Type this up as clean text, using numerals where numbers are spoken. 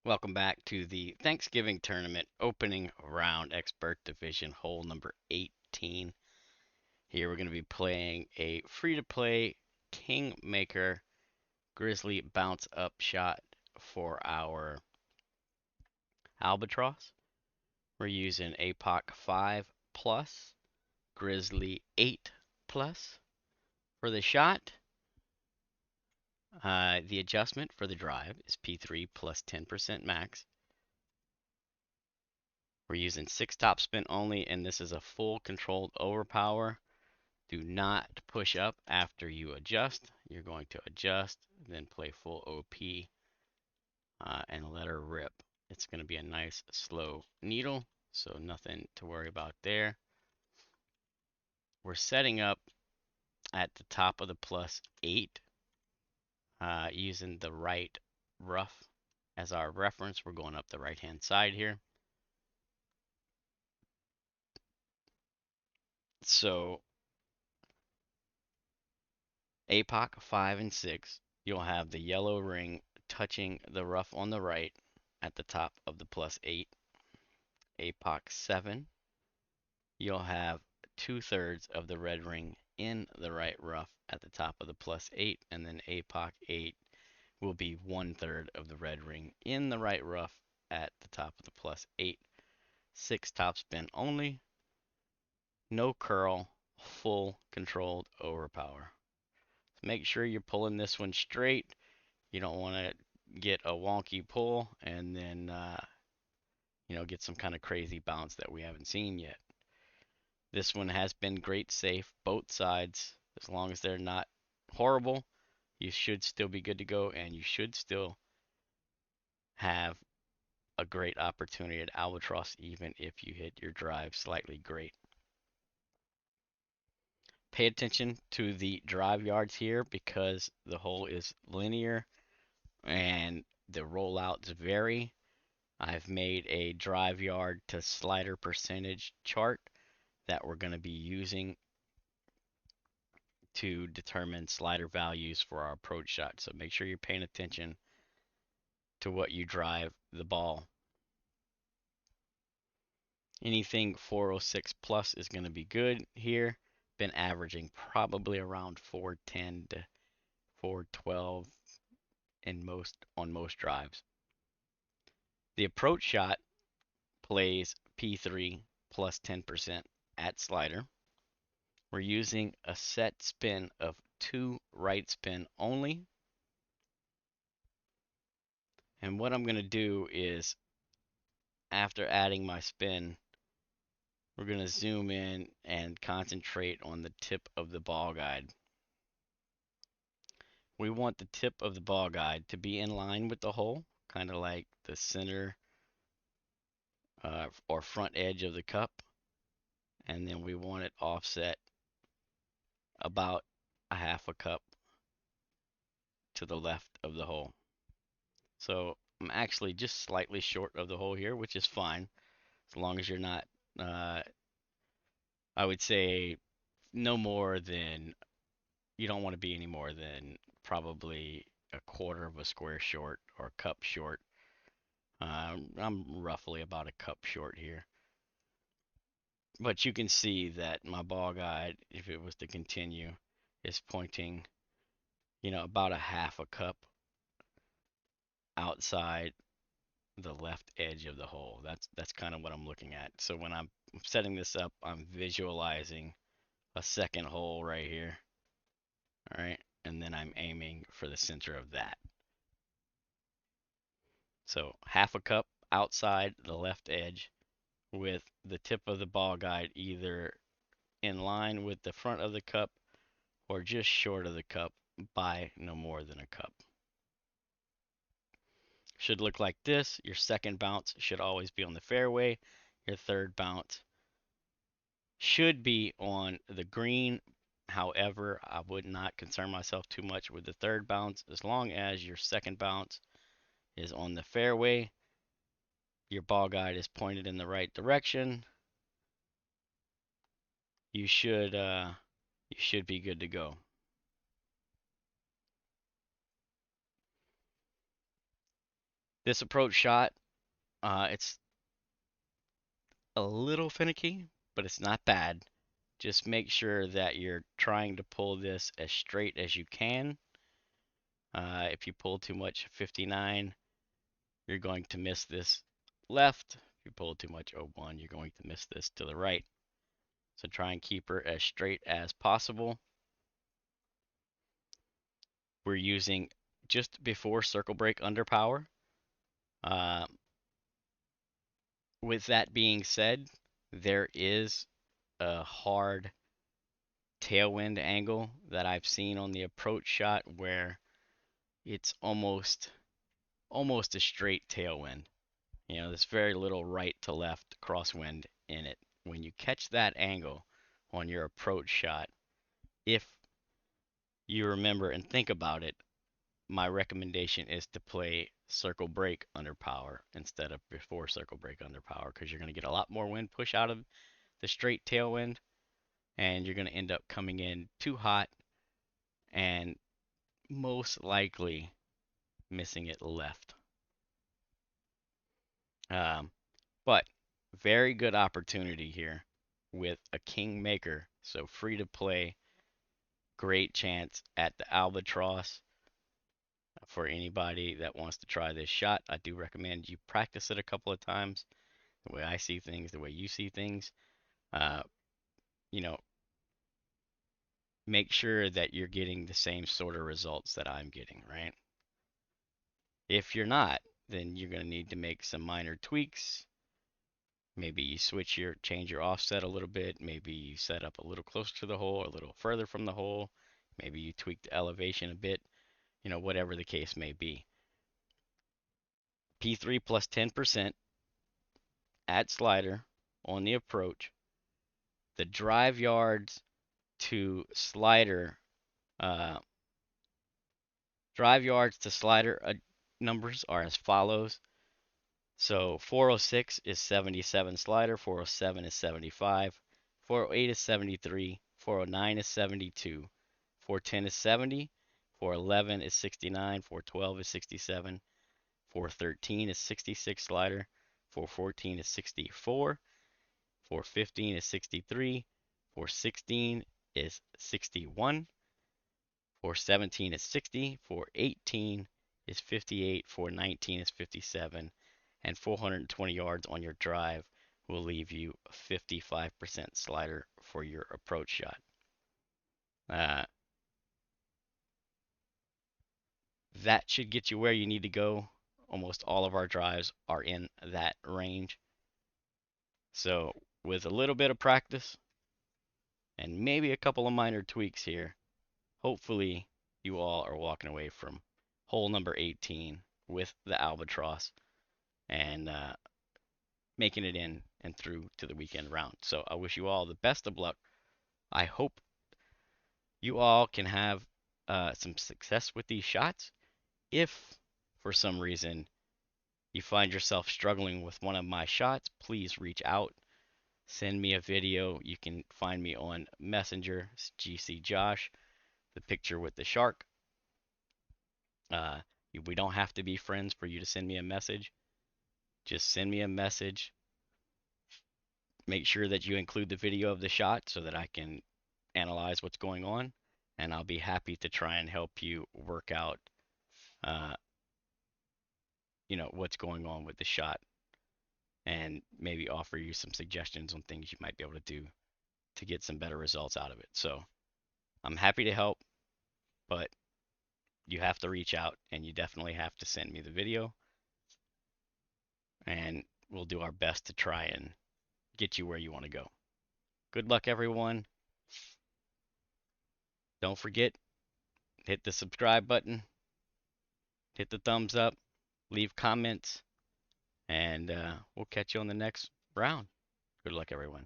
Welcome back to the Thanksgiving Tournament opening round expert division hole number 18. Here we're going to be playing a free to play Kingmaker Grizzly bounce up shot for our Albatross. We're using APOC 5 plus, Grizzly 8 plus for the shot. The adjustment for the drive is P3 plus 10% max. We're using 6 topspin only, and this is a full controlled overpower. Do not push up after you adjust. You're going to adjust, then play full OP and let her rip. It's going to be a nice slow needle, so nothing to worry about there. We're setting up at the top of the +8 using the right rough as our reference. We're going up the right hand side here. So APOC 5 and 6, you'll have the yellow ring touching the rough on the right at the top of the +8. APOC 7, you'll have 2/3 of the red ring in the right rough at the top of the +8, and then APOC 8 will be 1/3 of the red ring in the right rough at the top of the +8. 6 topspin only, no curl, full controlled overpower. Make sure you're pulling this one straight. You don't want to get a wonky pull and then get some kind of crazy bounce that we haven't seen yet. This one has been great safe both sides. As long as they're not horrible, you should still be good to go, and you should still have a great opportunity at Albatross even if you hit your drive slightly great. Pay attention to the drive yards here because the hole is linear and the rollouts vary. I've made a drive yard to slider percentage chart that we're going to be using to determine slider values for our approach shot. So make sure you're paying attention to what you drive the ball. Anything 406 plus is going to be good here. Been averaging probably around 410 to 412 on most drives. The approach shot plays P3 plus 10% at slider. We're using a set spin of 2 right spin only. And what I'm going to do is, after adding my spin, we're going to zoom in and concentrate on the tip of the ball guide. We want the tip of the ball guide to be in line with the hole, kind of like the center or front edge of the cup. And then we want it offset about a half a cup to the left of the hole. So I'm actually just slightly short of the hole here, which is fine, as long as you're not, uh, I would say, no more than, you don't want to be any more than probably a quarter of a square short or a cup short. I'm roughly about a cup short here. But you can see that my ball guide, if it was to continue, is pointing, about a half a cup outside the left edge of the hole. That's kind of what I'm looking at. So when I'm setting this up, I'm visualizing a second hole right here. All right, and then I'm aiming for the center of that. So half a cup outside the left edge with the tip of the ball guide either in line with the front of the cup or just short of the cup by no more than a cup. Should look like this. Your second bounce should always be on the fairway. Your third bounce should be on the green. However, I would not concern myself too much with the third bounce. As long as your second bounce is on the fairway, your ball guide is pointed in the right direction, you should be good to go. This approach shot, it's a little finicky, but it's not bad. Just make sure that you're trying to pull this as straight as you can. If you pull too much 59, you're going to miss this left. If you pull too much 01, you're going to miss this to the right. So try and keep her as straight as possible. We're using just before circle break under power. Uh, with that being said, there is a hard tailwind angle that I've seen on the approach shot where it's almost a straight tailwind. You know, there's very little right to left crosswind in it. When you catch that angle on your approach shot, if you remember and think about it, my recommendation is to play circle break under power instead of before circle break under power because you're going to get a lot more wind push out of the straight tailwind and you're going to end up coming in too hot and most likely missing it left. Um, but very good opportunity here with a Kingmaker. So free to play, great chance at the Albatross for anybody that wants to try this shot. I do recommend you practice it a couple of times. The way I see things, the way you see things. Uh, you know, make sure that you're getting the same sort of results that I'm getting, right? If you're not, then you're going to need to make some minor tweaks. Maybe you change your offset a little bit. Maybe you set up a little closer to the hole or a little further from the hole. Maybe you tweak the elevation a bit, whatever the case may be. P3 plus 10% at slider on the approach. The drive yards to slider, uh, numbers are as follows. So 406 is 77 slider, 407 is 75, 408 is 73, 409 is 72, 410 is 70, 411 is 69, 412 is 67, 413 is 66 slider, 414 is 64, 415 is 63, 416 is 61, 417 is 60, 418 is 58, 419 is 57, and 420 yards on your drive will leave you a 55% slider for your approach shot. Uh, that should get you where you need to go. Almost all of our drives are in that range. So with a little bit of practice and maybe a couple of minor tweaks here, hopefully you all are walking away from hole number 18 with the Albatross and making it in and through to the weekend round. So I wish you all the best of luck. I hope you all can have some success with these shots. If for some reason you find yourself struggling with one of my shots, please reach out. Send me a video. You can find me on Messenger, GC Josh, the picture with the shark. Uh, we don't have to be friends for you to send me a message. Just send me a message. Make sure that you include the video of the shot so that I can analyze what's going on, and I'll be happy to try and help you work out, uh, what's going on with the shot, and maybe offer you some suggestions on things you might be able to do to get some better results out of it. So I'm happy to help, but you have to reach out, and you definitely have to send me the video, and we'll do our best to try and get you where you want to go. Good luck, everyone. Don't forget, hit the subscribe button, hit the thumbs up, leave comments, and we'll catch you on the next round. Good luck, everyone.